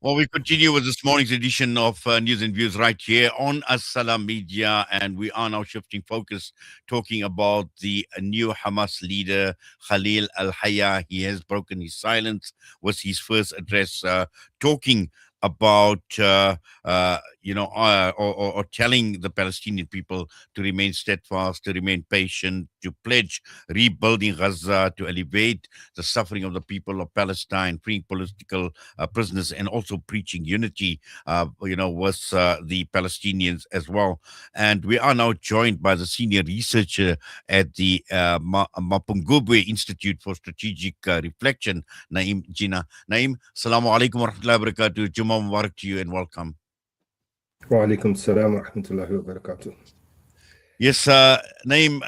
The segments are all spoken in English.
Well, we continue with this morning's edition of News and Views right here on Assalam Media, and we are now shifting focus, talking about the new Hamas leader, Khalil Al-Hayya. He has broken his silence with his first address, talking about, or telling the Palestinian people to remain steadfast, to remain patient, to pledge rebuilding Gaza, to alleviate the suffering of the people of Palestine, freeing political prisoners, and also preaching unity, with the Palestinians as well. And we are now joined by the senior researcher at the Mapungubwe Institute for Strategic Reflection, Jeenah. Naim, Assalamu alaikum wa rahmatullahi wa barakatuh. Jummah Mubarak to you and welcome. Wa alaikum salam wa rahmatullahi wa barakatuh. Yes, Naim,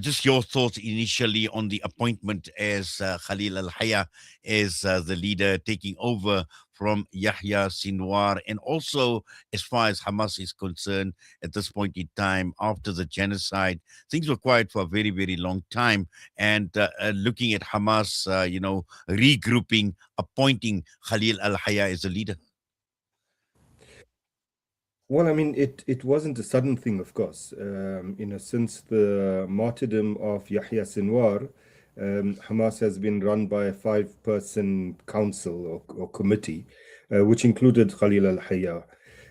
just your thoughts initially on the appointment as Khalil Al-Hayya as the leader taking over from Yahya Sinwar, and also as far as Hamas is concerned at this point in time after the genocide, things were quiet for a very, very long time. And looking at Hamas, regrouping, appointing Khalil Al-Hayya as a leader. Well, I mean, it wasn't a sudden thing, of course. Since the martyrdom of Yahya Sinwar, Hamas has been run by a five-person council or committee, which included Khalil Al-Hayya.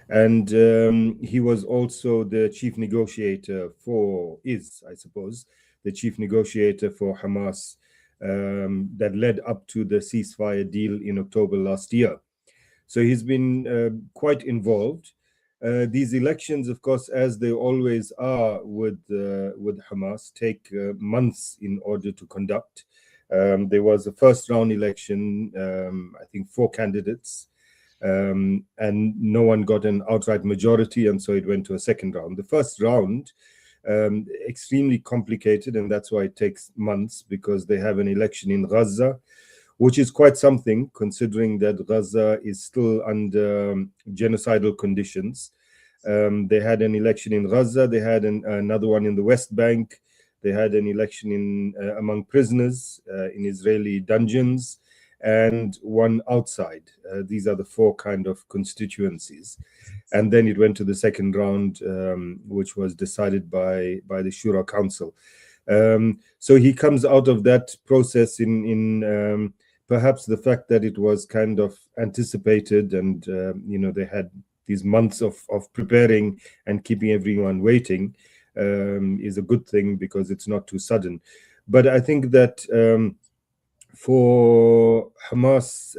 And he was also the chief negotiator I suppose, the chief negotiator for Hamas that led up to the ceasefire deal in October last year. So he's been quite involved. These elections, of course, as they always are with Hamas, take months in order to conduct. There was a first round election, I think 4 candidates, and no one got an outright majority, and so it went to a second round. The first round, extremely complicated, and that's why it takes months, because they have an election in Gaza, which is quite something considering that Gaza is still under genocidal conditions. They had an election in Gaza, they had another one in the West Bank, they had an election among prisoners in Israeli dungeons, and one outside. These are the four kind of constituencies. And then it went to the second round, which was decided by the Shura Council. So he comes out of that process in perhaps the fact that it was kind of anticipated, and they had these months of preparing and keeping everyone waiting is a good thing, because it's not too sudden. But I think that for Hamas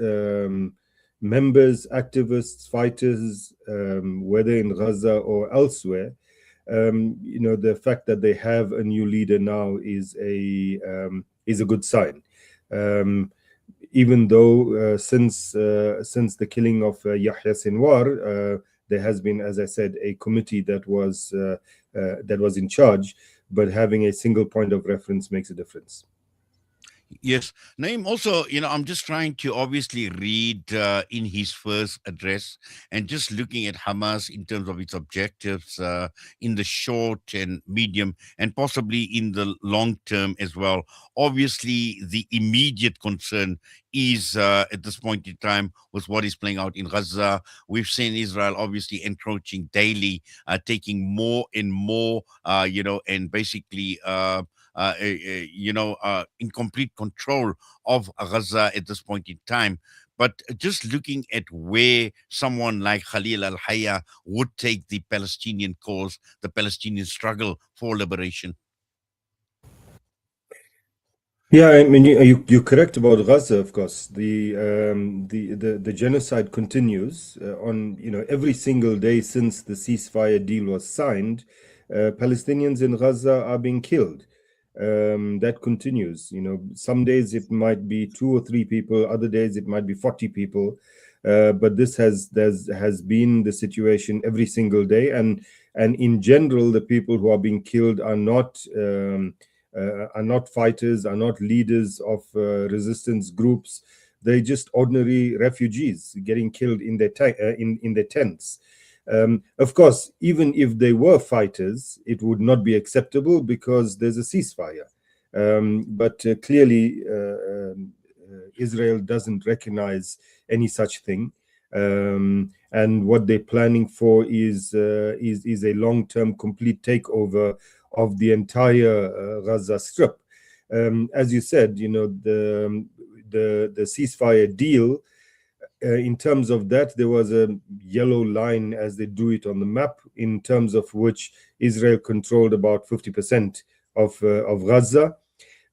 members, activists, fighters, whether in Gaza or elsewhere, the fact that they have a new leader now is a good sign. Even though since the killing of Yahya Sinwar, there has been, as I said, a committee that was in charge, but having a single point of reference makes a difference. Yes. Naim, also, I'm just trying to obviously read in his first address and just looking at Hamas in terms of its objectives in the short and medium and possibly in the long term as well. Obviously, the immediate concern is at this point in time with what is playing out in Gaza. We've seen Israel obviously encroaching daily, taking more and more, and basically in complete control of Gaza at this point in time. But just looking at where someone like Khalil Al-Hayya would take the Palestinian cause, the Palestinian struggle for liberation. Yeah, I mean, you're correct about Gaza, of course. The genocide continues on every single day since the ceasefire deal was signed. Palestinians in Gaza are being killed. That continues. Some days it might be 2 or 3 people, other days it might be 40 people. But this has been the situation every single day, and in general, the people who are being killed are not fighters, are not leaders of resistance groups. They're just ordinary refugees getting killed in their tents. Of course, even if they were fighters, it would not be acceptable because there's a ceasefire. But clearly, Israel doesn't recognize any such thing. And what they're planning for is a long-term complete takeover of the entire Gaza Strip. As you said, the ceasefire deal, in terms of that, there was a yellow line as they drew it on the map, in terms of which Israel controlled about 50% of Gaza.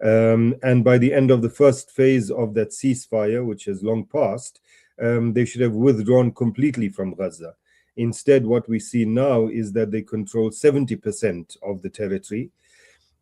And by the end of the first phase of that ceasefire, which has long passed, they should have withdrawn completely from Gaza. Instead, what we see now is that they control 70% of the territory,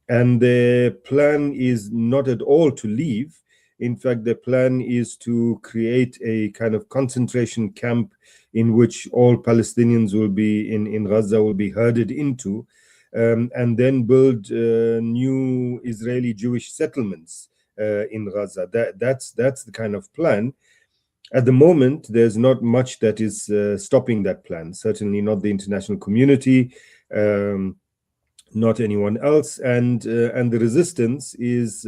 and their plan is not at all to leave. In fact, their plan is to create a kind of concentration camp in which all Palestinians will be in Gaza will be herded into, and then build new Israeli Jewish settlements in Gaza. That's the kind of plan. At the moment, there's not much that is stopping that plan. Certainly not the international community. Not anyone else, and the resistance is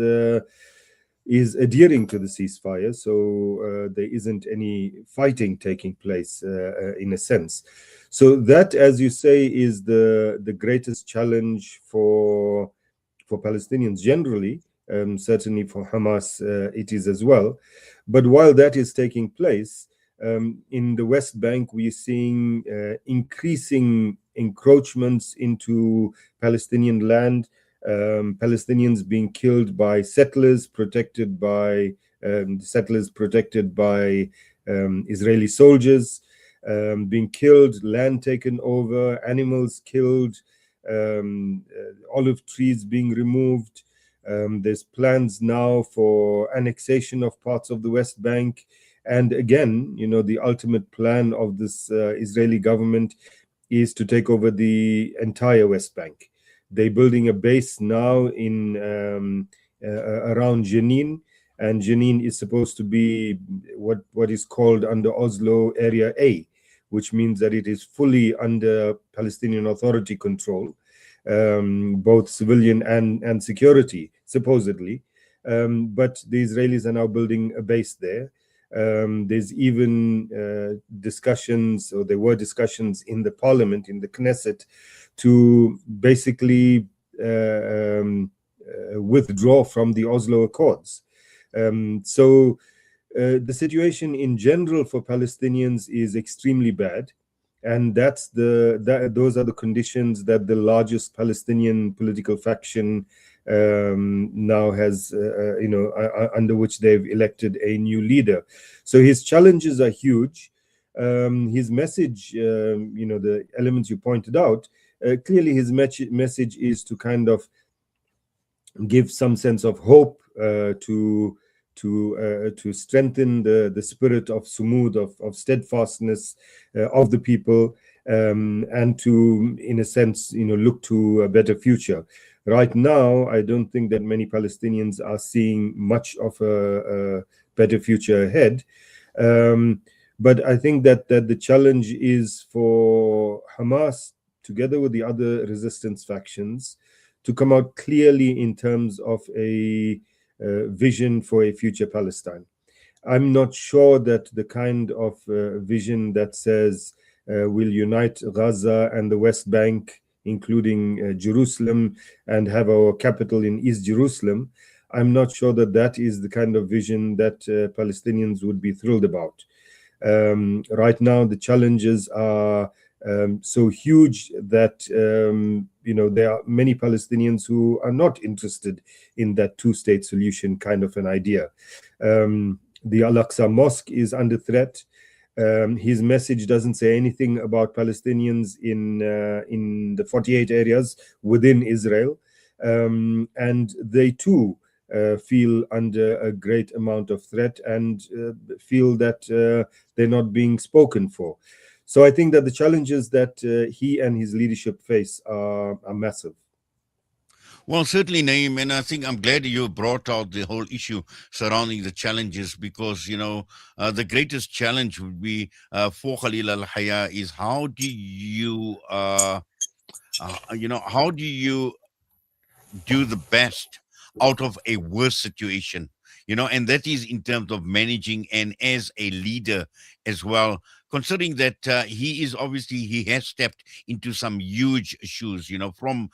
adhering to the ceasefire. So there isn't any fighting taking place in a sense. So that, as you say, is the greatest challenge for Palestinians generally. Certainly for Hamas, it is as well. But while that is taking place, in the West Bank, we're seeing increasing encroachments into Palestinian land, Palestinians being killed by settlers protected by Israeli soldiers, being killed, land taken over, animals killed, olive trees being removed. There's plans now for annexation of parts of the West Bank. And again, the ultimate plan of this Israeli government is to take over the entire West Bank. They're building a base now in around Jenin, and Jenin is supposed to be what is called under Oslo Area A, which means that it is fully under Palestinian Authority control, both civilian and security, supposedly. But the Israelis are now building a base there. There's even discussions, or there were discussions in the parliament, in the Knesset, to basically withdraw from the Oslo Accords. So the situation in general for Palestinians is extremely bad. And those are the conditions that the largest Palestinian political faction now has, under which they've elected a new leader. So his challenges are huge. His message, the elements you pointed out, clearly his message is to kind of give some sense of hope, to strengthen the spirit of sumud, of steadfastness of the people, and to, in a sense, look to a better future. Right now, I don't think that many Palestinians are seeing much of a better future ahead. But I think that the challenge is for Hamas, together with the other resistance factions, to come out clearly in terms of a vision for a future Palestine. I'm not sure that the kind of vision that says we'll unite Gaza and the West Bank, including Jerusalem, and have our capital in East Jerusalem, I'm not sure that is the kind of vision that Palestinians would be thrilled about. Right now, the challenges are so huge that there are many Palestinians who are not interested in that two-state solution kind of an idea. The Al-Aqsa Mosque is under threat. His message doesn't say anything about Palestinians in the 48 areas within Israel, and they too feel under a great amount of threat and feel that they're not being spoken for. So I think that the challenges that he and his leadership face are massive. Well, certainly, Naeem, and I think I'm glad you brought out the whole issue surrounding the challenges, because, the greatest challenge would be for Khalil Al-Hayya is how do you, how do you do the best out of a worse situation? and that is in terms of managing and as a leader as well, considering that he has stepped into some huge shoes, from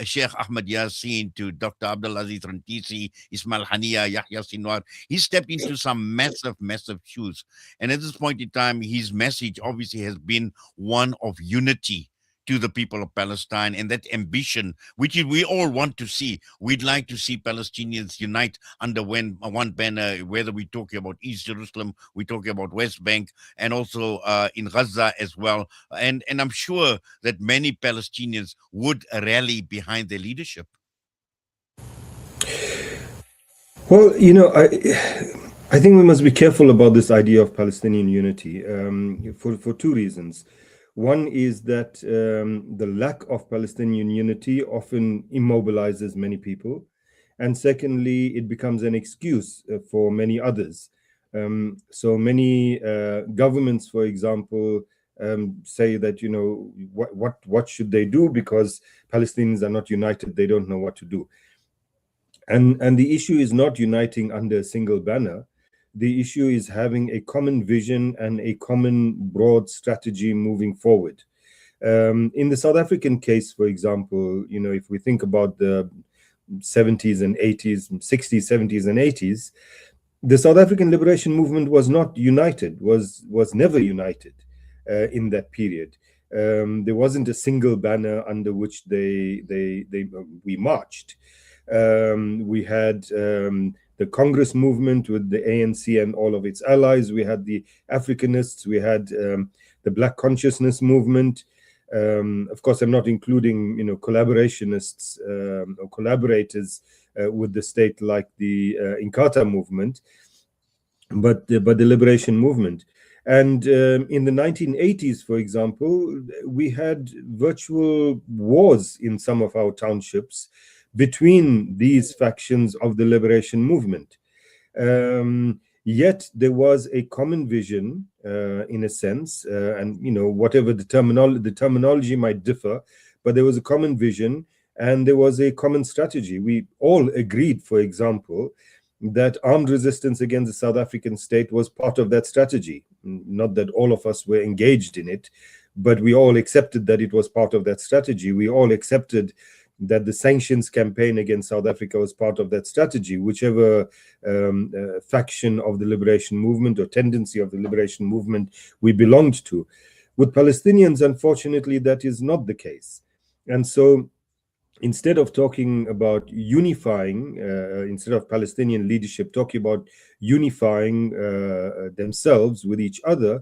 Sheikh Ahmed Yassin to Dr. Abdulaziz Rantisi, Ismail Hania, Yahya Sinwar. He stepped into some massive, massive shoes. And at this point in time, his message obviously has been one of unity to the people of Palestine, and that ambition, which we all want to see. We'd like to see Palestinians unite under one banner, whether we're talking about East Jerusalem, we're talking about West Bank, and also in Gaza as well. And I'm sure that many Palestinians would rally behind their leadership. Well, I think we must be careful about this idea of Palestinian unity for two reasons. One is that the lack of Palestinian unity often immobilizes many people. And secondly, it becomes an excuse for many others. So many governments, for example, say that, what should they do, because Palestinians are not united, they don't know what to do. And the issue is not uniting under a single banner. The issue is having a common vision and a common broad strategy moving forward. In the South African case, for example, if we think about the 70s and 80s, 60s, 70s, and 80s, the South African liberation movement was not united, was never united in that period. There wasn't a single banner under which we marched. We had the Congress movement with the ANC and all of its allies. We had the Africanists. We had the Black Consciousness movement. Of course, I'm not including, collaborationists or collaborators with the state like the Inkatha movement, but the liberation movement. And in the 1980s, for example, we had virtual wars in some of our townships between these factions of the liberation movement. Yet there was a common vision, in a sense, and whatever the terminology might differ, but there was a common vision and there was a common strategy. We all agreed, for example, that armed resistance against the South African state was part of that strategy. Not that all of us were engaged in it, but we all accepted that it was part of that strategy. We all accepted that the sanctions campaign against South Africa was part of that strategy, whichever faction of the liberation movement or tendency of the liberation movement we belonged to. With Palestinians, unfortunately, that is not the case. And so instead of talking about unifying, instead of Palestinian leadership talking about unifying themselves with each other,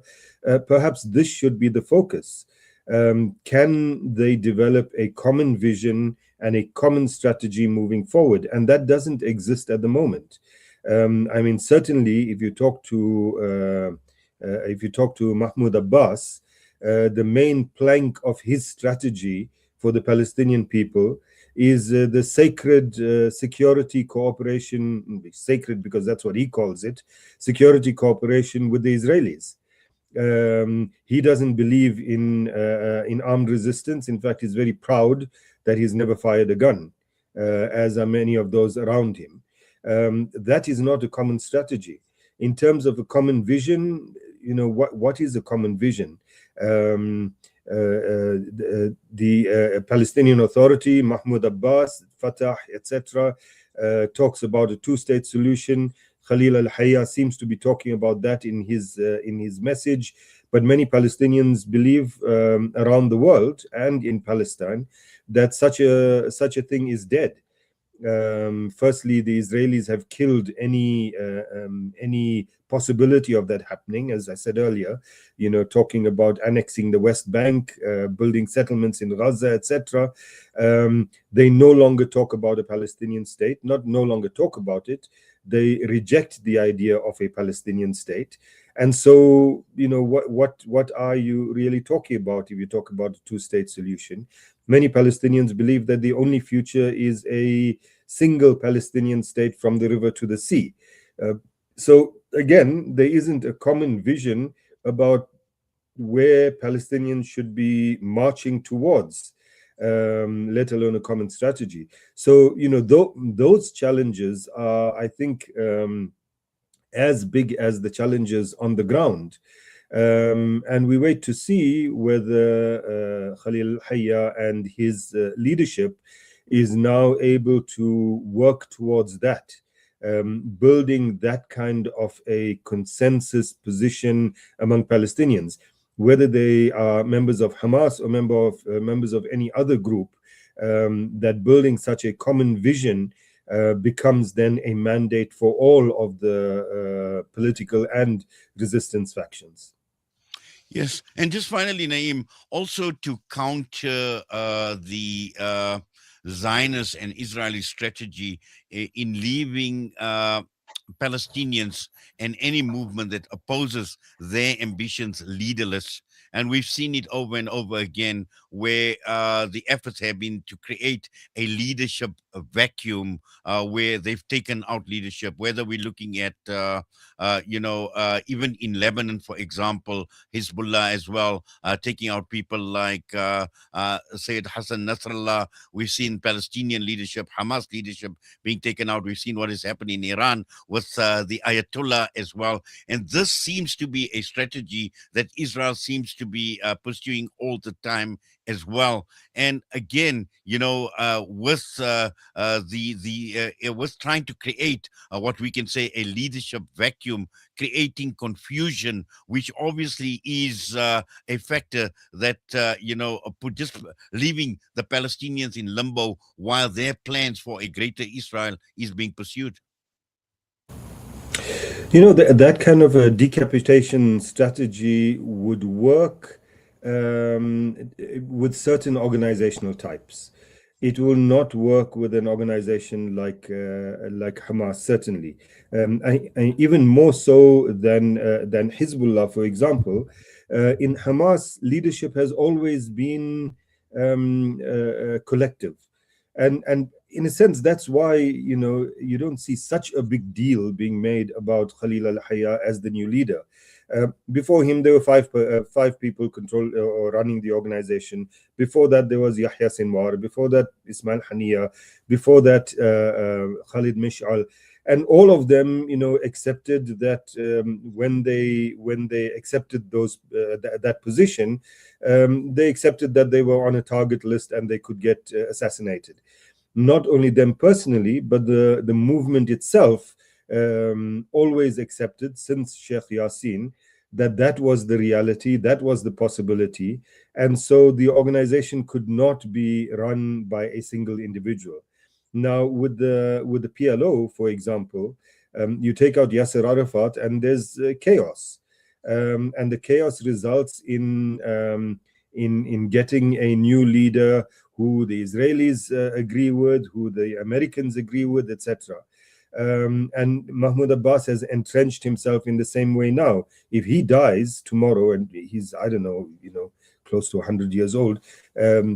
perhaps this should be the focus. Can they develop a common vision and a common strategy moving forward? And that doesn't exist at the moment. Certainly, if you talk to Mahmoud Abbas, the main plank of his strategy for the Palestinian people is the sacred security cooperation, sacred because that's what he calls it, security cooperation with the Israelis. He doesn't believe in armed resistance. In fact, he's very proud that he's never fired a gun, as are many of those around him. That is not a common strategy. In terms of a common vision, what is a common vision? The Palestinian Authority, Mahmoud Abbas, Fatah, etc., talks about a two-state solution. Khalil Al-Hayya seems to be talking about that in his message, but many Palestinians believe around the world and in Palestine that such a thing is dead. Firstly, the Israelis have killed any possibility of that happening, as I said earlier, talking about annexing the West Bank, building settlements in Gaza, etc. They no longer talk about a Palestinian state, no longer talk about it. They reject the idea of a Palestinian state. And so, what are you really talking about if you talk about a two-state solution? Many Palestinians believe that the only future is a single Palestinian state from the river to the sea. So again, there isn't a common vision about where Palestinians should be marching towards. let alone a common strategy. So, those challenges are, I think, as big as the challenges on the ground. And we wait to see whether Khalil Hayya and his leadership is now able to work towards that, building that kind of a consensus position among Palestinians, whether they are members of Hamas or members of any other group, that building such a common vision becomes then a mandate for all of the political and resistance factions. Yes, and just finally, Naeem, also to counter the Zionist and Israeli strategy in leaving Palestinians and any movement that opposes their ambitions leaderless. And we've seen it over and over again, where the efforts have been to create a leadership vacuum, where they've taken out leadership. Whether we're looking at, even in Lebanon, for example, Hezbollah as well, taking out people like Sayyid Hassan Nasrallah. We've seen Palestinian leadership, Hamas leadership being taken out. We've seen what has happened in Iran with the Ayatollah as well. And this seems to be a strategy that Israel seems to be pursuing all the time as well. And again, with trying to create what we can say a leadership vacuum, creating confusion, which obviously is a factor that just leaving the Palestinians in limbo while their plans for a greater Israel is being pursued. That kind of a decapitation strategy would work with certain organizational types. It will not work with an organization like Hamas, certainly, even more so than Hezbollah, for example. In Hamas, leadership has always been collective, and in a sense, that's why you don't see such a big deal being made about Khalil Al-Hayya as the new leader. Before him, there were five people control or running the organization. Before that, there was Yahya Sinwar. Before that, Ismail Haniya. Before that, Khalid Mish'al. And all of them, accepted that when they accepted that position, they accepted that they were on a target list and they could get assassinated. Not only them personally, but the movement itself always accepted since Sheikh Yassin that was the reality, that was the possibility, and so the organization could not be run by a single individual. Now, with the PLO, for example, you take out Yasser Arafat, and there's chaos, and the chaos results in getting a new leader who the Israelis agree with, who the Americans agree with, etc. And Mahmoud Abbas has entrenched himself in the same way now. If he dies tomorrow, and he's, I don't know, close to 100 years old,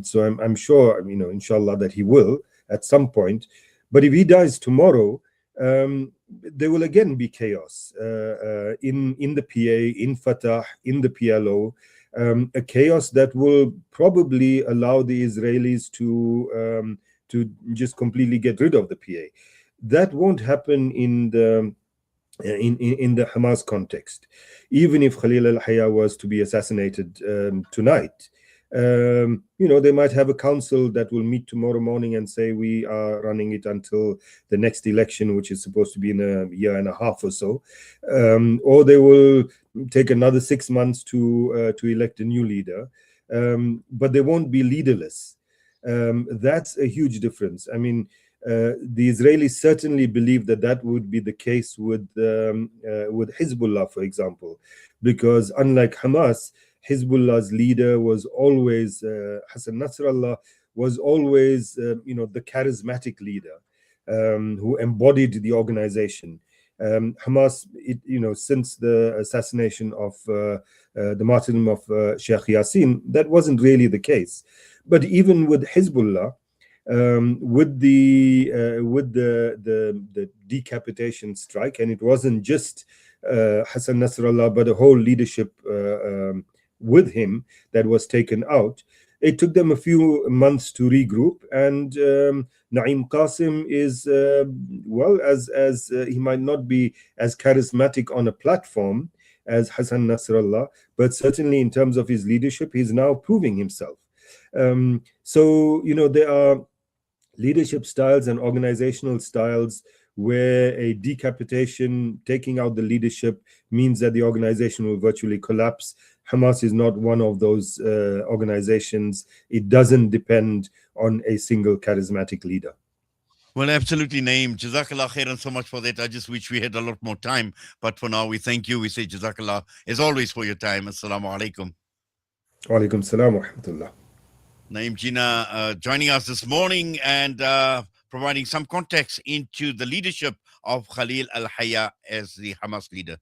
so I'm sure, inshallah, that he will at some point. But if he dies tomorrow, there will again be chaos in the PA, in Fatah, in the PLO. A chaos that will probably allow the Israelis to just completely get rid of the PA. That won't happen in the Hamas context. Even if Khalil Al-Hayya was to be assassinated tonight, they might have a council that will meet tomorrow morning and say we are running it until the next election, which is supposed to be in a year and a half or so, or they will take another 6 months to elect a new leader, but they won't be leaderless. That's a huge difference. I mean, the Israelis certainly believe that would be the case with Hezbollah, for example, because unlike Hamas, Hezbollah's leader was always Hassan Nasrallah, was always the charismatic leader who embodied the organization. Hamas, since the assassination of the martyrdom of Sheikh Yassin, that wasn't really the case. But even with Hezbollah, with the decapitation strike, and it wasn't just Hassan Nasrallah, but a whole leadership with him that was taken out. it took them a few months to regroup, and Naim Qasim is well, as he might not be as charismatic on a platform as Hassan Nasrallah, but certainly in terms of his leadership, he's now proving himself. So there are leadership styles and organizational styles where a decapitation, taking out the leadership, means that the organization will virtually collapse. Hamas is not one of those organizations. It doesn't depend on a single charismatic leader. Well, absolutely, Naeem. Jazakallah khairan so much for that. I just wish we had a lot more time. But for now, we thank you. We say Jazakallah, as always, for your time. Assalamu alaikum. Wa alaikum salam wa rahmatullah. Naeem Jeenah joining us this morning and providing some context into the leadership of Khalil Al-Hayya as the Hamas leader.